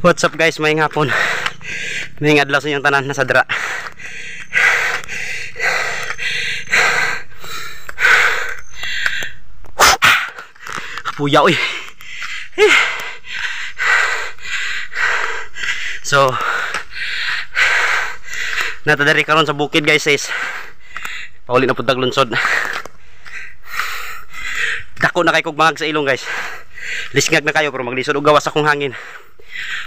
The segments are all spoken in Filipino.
What's up guys, may hapon. May adlaw sa inyong tanan nasa dra. Kapuya oy. So natadari karon sa bukid guys, says pauli na pud tag lunsod. Dako na kay kog bangag sa ilong guys. Lisngag na kayo pero maglisod og gawas akong hangin.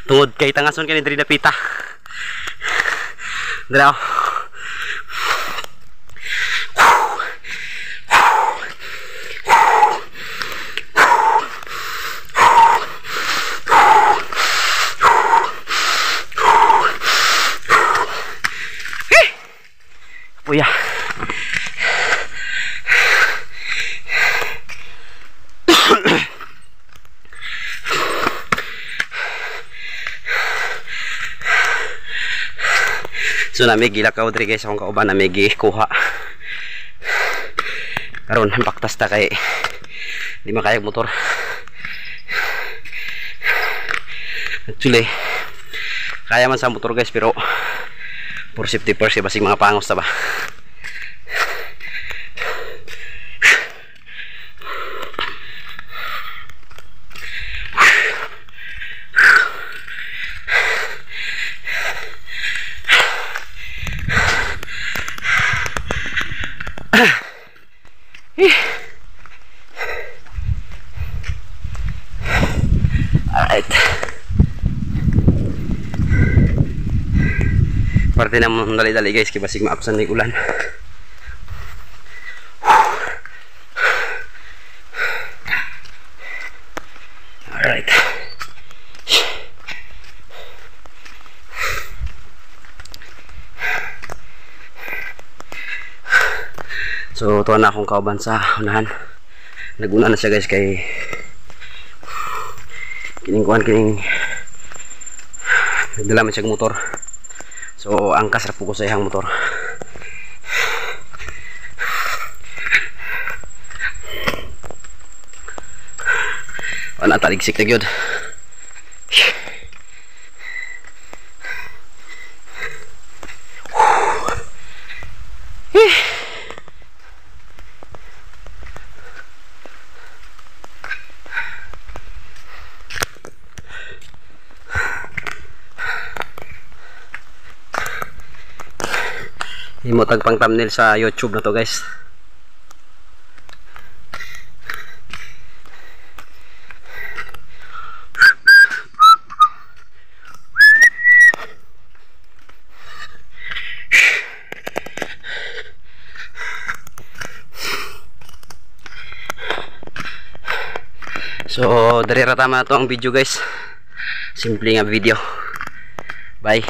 Tungod kay tangason kani diri dapita. Dra. Puya. So nami gilakaw diri guys akong kauban na may gikuha. Karon paktas ta kay di makayag motor. Actually kaya man sa motor guys pero for safety first basig mga pangos ta ba. Alright. Parte na mo dali-dali guys kay basig maapsan ni ulan. Alright. So tuwa na akong kauban sa unahan. Naguna na siya guys kay kining nagdala man siya motor. So angkas ra po ko sa iyang motor. Wala taligsik na gyud. Imo tag pang thumbnail sa YouTube na to guys. So dari ra tama to ang video guys. Simple nga video. Bye.